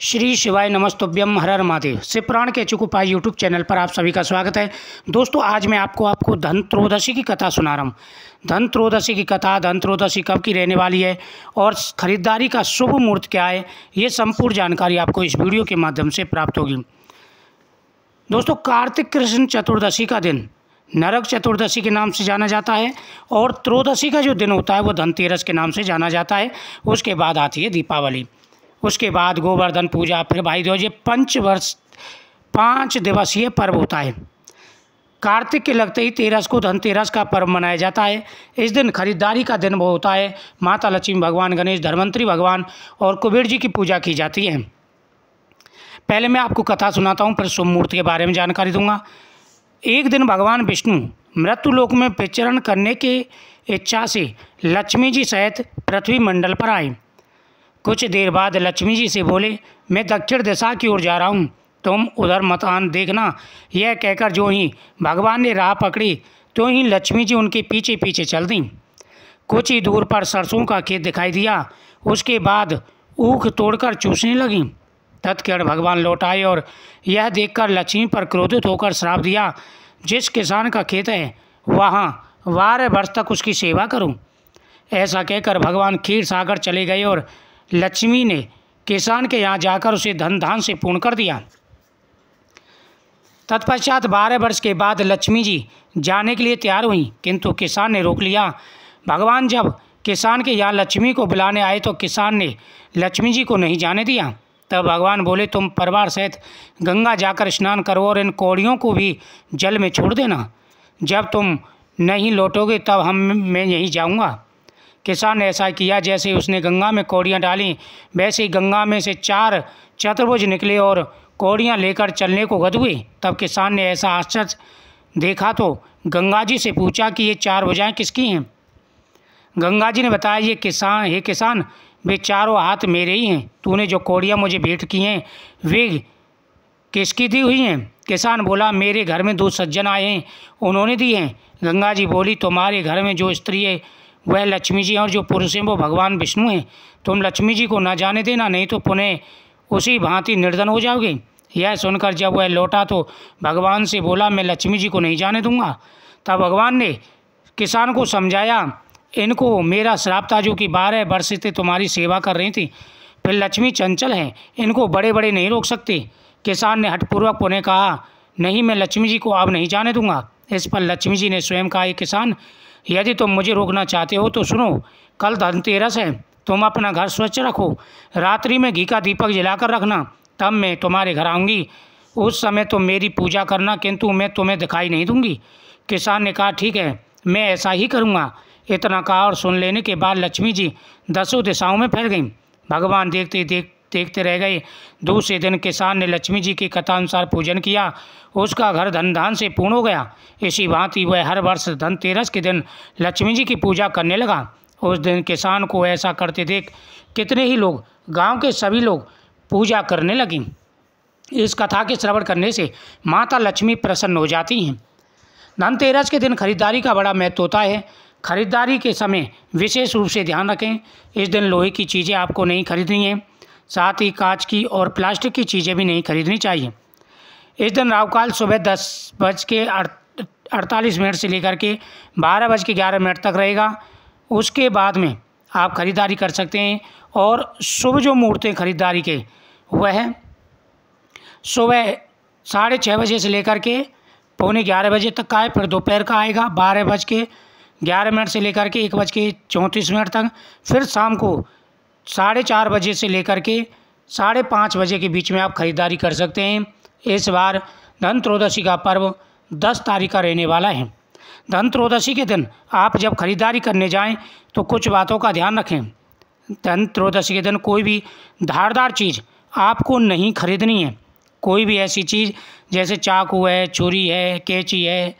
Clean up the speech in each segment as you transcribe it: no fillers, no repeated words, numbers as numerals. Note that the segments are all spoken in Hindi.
श्री शिवाय नमस्तुभ्यम हर हर महादेव। शिव पुराण के अचूक उपाय यूट्यूब चैनल पर आप सभी का स्वागत है। दोस्तों, आज मैं आपको धन त्रयोदशी की कथा सुना रहा हूँ। धन त्रयोदशी की कथा, धन त्रयोदशी कब की रहने वाली है और खरीदारी का शुभ मुहूर्त क्या है, ये संपूर्ण जानकारी आपको इस वीडियो के माध्यम से प्राप्त होगी। दोस्तों, कार्तिक कृष्ण चतुर्दशी का दिन नरक चतुर्दशी के नाम से जाना जाता है और त्रयोदशी का जो दिन होता है वो धनतेरस के नाम से जाना जाता है। उसके बाद आती है दीपावली, उसके बाद गोवर्धन पूजा, फिर भाई दूज। ये 5 दिवसीय पर्व होता है। कार्तिक के लगते ही 13 को धनतेरस का पर्व मनाया जाता है। इस दिन खरीदारी का दिन वो होता है। माता लक्ष्मी, भगवान गणेश, धन्वंतरी भगवान और कुबेर जी की पूजा की जाती है। पहले मैं आपको कथा सुनाता हूँ, फिर शुभ मुहूर्त के बारे में जानकारी दूंगा। एक दिन भगवान विष्णु मृत्युलोक में विचरण करने की इच्छा से लक्ष्मी जी सहित पृथ्वी मंडल पर आए। कुछ देर बाद लक्ष्मी जी से बोले, मैं दक्षिण दिशा की ओर जा रहा हूँ, तुम उधर मत आन देखना। यह कहकर जो ही भगवान ने राह पकड़ी तो ही लक्ष्मी जी उनके पीछे पीछे चल दी। कुछ ही दूर पर सरसों का खेत दिखाई दिया। उसके बाद ऊख तोड़कर चूसने लगी। तत्क्षण भगवान लौट आए और यह देखकर लक्ष्मी पर क्रोधित होकर श्राप दिया, जिस किसान का खेत है वहाँ 12 वर्ष तक उसकी सेवा करूँ। ऐसा कहकर भगवान क्षीर सागर चले गए और लक्ष्मी ने किसान के यहाँ जाकर उसे धन धान से पूर्ण कर दिया। तत्पश्चात 12 वर्ष के बाद लक्ष्मी जी जाने के लिए तैयार हुई, किंतु किसान ने रोक लिया। भगवान जब किसान के यहाँ लक्ष्मी को बुलाने आए तो किसान ने लक्ष्मी जी को नहीं जाने दिया। तब भगवान बोले, तुम परिवार सहित गंगा जाकर स्नान करो और इन कौड़ियों को भी जल में छोड़ देना। जब तुम नहीं लौटोगे तब मैं यहीं जाऊँगा। किसान ने ऐसा किया। जैसे उसने गंगा में कौड़ियाँ डाली, वैसे ही गंगा में से 4 चतुर्भुज निकले और कौड़ियाँ लेकर चलने को गद हुए। तब किसान ने ऐसा आश्चर्य देखा तो गंगा जी से पूछा कि ये 4 भुजाएँ किसकी हैं। गंगा जी ने बताया, हे किसान, वे चारों हाथ मेरे ही हैं। तूने जो कौड़ियाँ मुझे भेंट की हैं वे किसकी दी हुई हैं। किसान बोला, मेरे घर में 2 सज्जन आए हैं, उन्होंने दी हैं। गंगा जी बोली, तुम्हारे घर में जो स्त्री है वह लक्ष्मी जी हैं और जो पुरुष हैं वो भगवान विष्णु हैं। तुम लक्ष्मी जी को न जाने देना, नहीं तो पुनः उसी भांति निर्धन हो जाओगे। यह सुनकर जब वह लौटा तो भगवान से बोला, मैं लक्ष्मी जी को नहीं जाने दूंगा। तब भगवान ने किसान को समझाया, इनको मेरा श्राप था जो कि 12 वर्ष से तुम्हारी सेवा कर रही थी। फिर लक्ष्मी चंचल हैं, इनको बड़े बड़े नहीं रोक सकते। किसान ने हठपूर्वक पुनः कहा, नहीं, मैं लक्ष्मी जी को अब नहीं जाने दूंगा। इस पर लक्ष्मी जी ने स्वयं कहा, किसान, यदि तुम मुझे रोकना चाहते हो तो सुनो, कल धनतेरस है, तुम अपना घर स्वच्छ रखो, रात्रि में घी का दीपक जलाकर रखना, तब मैं तुम्हारे घर आऊँगी। उस समय तुम मेरी पूजा करना, किंतु मैं तुम्हें दिखाई नहीं दूंगी। किसान ने कहा, ठीक है, मैं ऐसा ही करूँगा। इतना कहा और सुन लेने के बाद लक्ष्मी जी 10 दिशाओं में फैल गईं। भगवान देखते रह गए। दूसरे दिन किसान ने लक्ष्मी जी की कथा अनुसार पूजन किया, उसका घर धन धान से पूर्ण हो गया। इसी भांति वह हर वर्ष धनतेरस के दिन लक्ष्मी जी की पूजा करने लगा। उस दिन किसान को ऐसा करते देख कितने ही लोग, गांव के सभी लोग पूजा करने लगे। इस कथा के श्रवण करने से माता लक्ष्मी प्रसन्न हो जाती हैं। धनतेरस के दिन खरीदारी का बड़ा महत्व होता है। खरीदारी के समय विशेष रूप से ध्यान रखें, इस दिन लोहे की चीज़ें आपको नहीं खरीदनी है, साथ ही कांच की और प्लास्टिक की चीज़ें भी नहीं खरीदनी चाहिए। इस दिन राहुकाल सुबह 10:48 से लेकर के 12:11 तक रहेगा। उसके बाद में आप खरीदारी कर सकते हैं। और शुभ जो मुहूर्त हैं खरीदारी के वह सुबह 6:30 बजे से लेकर के 11:45 बजे तक का है। फिर दोपहर का आएगा 12:11 से लेकर के 1:34 तक। फिर शाम को 4:30 बजे से लेकर के 5:30 बजे के बीच में आप खरीदारी कर सकते हैं। इस बार धन त्रयोदशी का पर्व 10 तारीख का रहने वाला है। धन त्रयोदशी के दिन आप जब खरीदारी करने जाएं तो कुछ बातों का ध्यान रखें। धन त्रयोदशी के दिन कोई भी धारदार चीज़ आपको नहीं खरीदनी है। कोई भी ऐसी चीज़ जैसे चाकू है, छुरी है, कैंची है,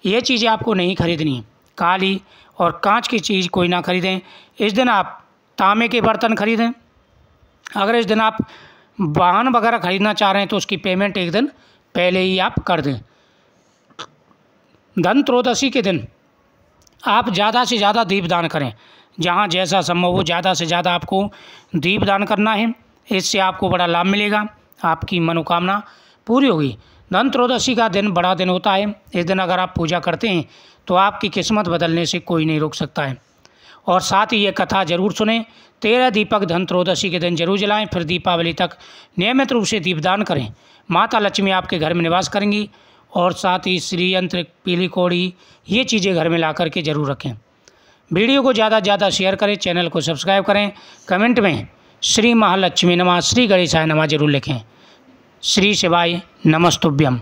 ये चीज़ें आपको नहीं खरीदनी है। काली और कांच की चीज़ कोई ना खरीदें। इस दिन आप तांबे के बर्तन खरीदें। अगर इस दिन आप वाहन वगैरह खरीदना चाह रहे हैं तो उसकी पेमेंट एक दिन पहले ही आप कर दें। धन त्रयोदशी के दिन आप ज़्यादा से ज़्यादा दीपदान करें। जहाँ जैसा संभव हो ज़्यादा से ज़्यादा आपको दीपदान करना है। इससे आपको बड़ा लाभ मिलेगा, आपकी मनोकामना पूरी होगी। धन त्रयोदशी का दिन बड़ा दिन होता है। इस दिन अगर आप पूजा करते हैं तो आपकी किस्मत बदलने से कोई नहीं रोक सकता है। और साथ ही ये कथा जरूर सुनें। 13 दीपक धन त्रयोदशी के दिन जरूर जलाएं, फिर दीपावली तक नियमित रूप से दीपदान करें। माता लक्ष्मी आपके घर में निवास करेंगी। और साथ ही श्री यंत्र, पीली कौड़ी, ये चीज़ें घर में ला करके जरूर रखें। वीडियो को ज़्यादा से ज़्यादा शेयर करें, चैनल को सब्सक्राइब करें। कमेंट में श्री महालक्ष्मी नमः, श्री गणेशाय नमः जरूर लिखें। श्री शिवाय नमस्तुभ्यम।